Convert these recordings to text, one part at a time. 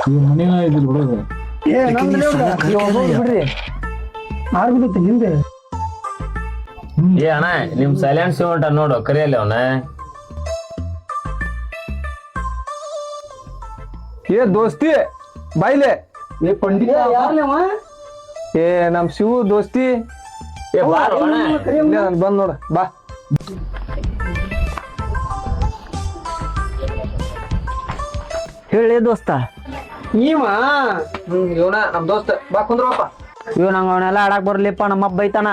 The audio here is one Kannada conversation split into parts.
ಮನೇನ ಇದಿಲ್ಲ ಬಿಡೋದು. ಬಿಡ್ರಿ ಆಗ್ಬಿಡುತ್ತೆ ಹಿಂದೆ. ಏ ಅಣ್ಣ ನಿಮ್ ಸೈಲೆನ್ಸ್ ಉಂಟ ನೋಡು ಕರಿಯಲ್ಲಿ ಅವನ. ಏ ದೋಸ್ತಿ ಬಾಯ್ಲೆ. ಏ ಪಂಡಿತ ಏ ನಮ್ ಶಿವು ದೋಸ್ತಿ. ಏ ಬಾರೋ ಅಣ್ಣ. ಬಂದ್ ನೋಡ ಬಾ. ಹೇಳಿ ದೋಸ್ತ. ಇವನ ನಮ್ ದೋಸ್ತ ಬಾ ಕುಂದ್ರಪ್ಪ. ಇವ್ ನಂಗ ಅವನೆಲ್ಲ ಆಡಾಕ್ ಬರ್ಲಿಪ್ಪ, ನಮ್ಮಪ್ಪ ಬೈತಾನ.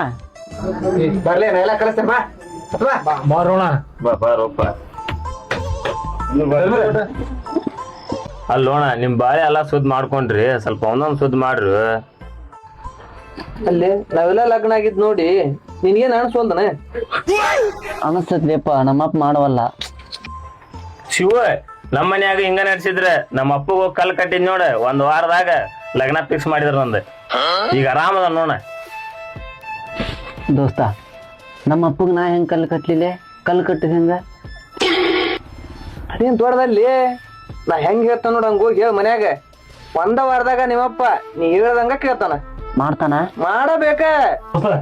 ಬರ್ಲಿ ನಾ ಎಲ್ಲ ಕಳಿಸ್ತೇನೆ ಬಾ. ಬಾರೋಣ. ಬಾರೋಪ್ಪ. ಅಲ್ಲೋಣ ನಿಮ್ ಬಾಳೆ ಎಲ್ಲಾ ಸುದ್ದಿ ಮಾಡ್ಕೊಂಡ್ರಿ, ಸ್ವಲ್ಪ ಒಂದೊಂದ್ ಸುದ್ದಿ ಮಾಡ್ರಿ. ಅಲ್ಲಿ ನಾವೆಲ್ಲ ಲಗ್ನ ಆಗಿದ್ ನೋಡಿ ನಿನ್ಗೇನ್ ಅನ್ಸೋಲ್ದನ? ಅನಸ್ತೈತ್ಲಿಪ್ಪ, ನಮ್ಮಪ್ಪ ಮಾಡವಲ್ಲ. ಶಿವ ನಮ್ಮ ಮನ್ಯಾಗ ಹಿಂಗ ನಡ್ಸಿದ್ರ ನಮ್ಮ ಅಪ್ಪಗ ಕಲ್ ಕಟ್ಟಿದ್ ನೋಡ, ಒಂದ್ ವಾರದಾಗ ಲಗ್ನ ಫಿಕ್ಸ್ ಮಾಡಿದ್ರ ನಂದು. ಈಗ ಆರಾಮದ ನೋಡ ದೋಸ್ತ. ನಮ್ಮ ಅಪ್ಪಗ್ ನಾ ಹೆಂಗ್ ಕಲ್ ಕಟ್ಲಿಲ್ಲ, ಕಲ್ ಕಟ್ಟಿದ ಹೆಂಗ? ಅದೇನ್ ತೋಟದಲ್ಲಿ ನಾ ಹೆಂಗ್ ಹೇಳ್ತಾನ ನೋಡ, ಹಂಗ ಹೋಗಿ ಹೇಳ ಮನ್ಯಾಗ. ಒಂದ ವಾರದಾಗ ನಿಮ್ಮಪ್ಪ ನೀ ಹೇಳ್ದಂಗ ಕೇಳ್ತಾನ. ಮಾಡ್ತಾನ? ಮಾಡಬೇಕ.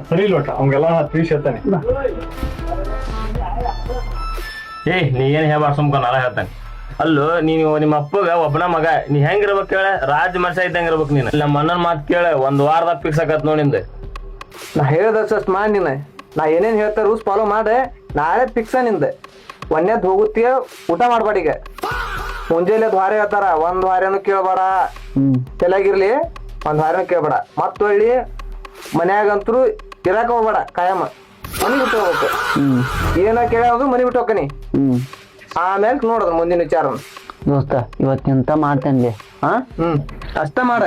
ಸರಿ ಲೋಟ ಅವಂಗೆಲ್ಲ ತಿಳಿಸಿ ಹೇಳ್ತಾನೆ. ಏ ನೀ ಏನ್ ಹೇಳ್ಬಾರ ಸುಮ್ಕ ನಾಳ ಹೇಳ್ತಾನೆ. ಅಲ್ಲೂ ನೀನು ನಿಮ್ಮ ಅಪ್ಪಗ ಒಬ್ಬನ ಮಗ, ನೀ ಹೆಂಗಿರ್ಬೇಕು ಕೇಳ, ರಾಜ ಮನುಷ್ಯ ಇದ್ದಂಗ ಇರ್ಬೇಕು ನೀನು. ನಮ್ಮ ಅಣ್ಣನ ಮಾತು ಕೇಳ, ಒಂದ್ ವಾರದಾಗ ಫಿಕ್ಸ್ ಆಗತ್ ನೋಡಿಂದ. ನಾ ಹೇಳ್ದಷ್ಟು ಮಾಡಿ ನೀನ. ನಾ ಏನೇನ್ ಹೇಳ್ತಾ ರೂಲ್ಸ್ ಫಾಲೋ ಮಾಡೆ, ನಾಳೆ ಫಿಕ್ಸ ನಿಂದ. ಒಂದೇದ್ ಹೋಗುತ್ತೀಯ, ಊಟ ಮಾಡ್ಬೇಡ. ಈಗ ಮುಂಜಾನೆ ದ್ವಾರ ಹೇಳ್ತಾರ, ಒಂದ್ ವಾರನು ಕೇಳ್ಬೇಡ. ತಲೆಯಾಗಿರ್ಲಿ, ಒಂದ್ ವಾರನು ಕೇಳ್ಬೇಡ. ಮತ್ತ ಹೊಳ್ಳಿ ಮನ್ಯಾಗಂತರು ಇರಾಕ ಹೋಗ್ಬೇಡ. ಕಾಯಮ್ಮ ಮನಿ ಬಿಟ್ಟು ಹೋಗ್ಬೇಕು. ಏನ ಕೇಳೋದು ಮನಿ ಬಿಟ್ಟು ಹೋಗ್ಕನಿ. ಆಮೇಲೆ ನೋಡೋದು ಮುಂದಿನ ವಿಚಾರ. ದೋಸ್ತ ಇವತ್ತಿಂತ ಮಾಡ್ತೇನ್ಲಿ. ಅಷ್ಟ ಮಾಡ.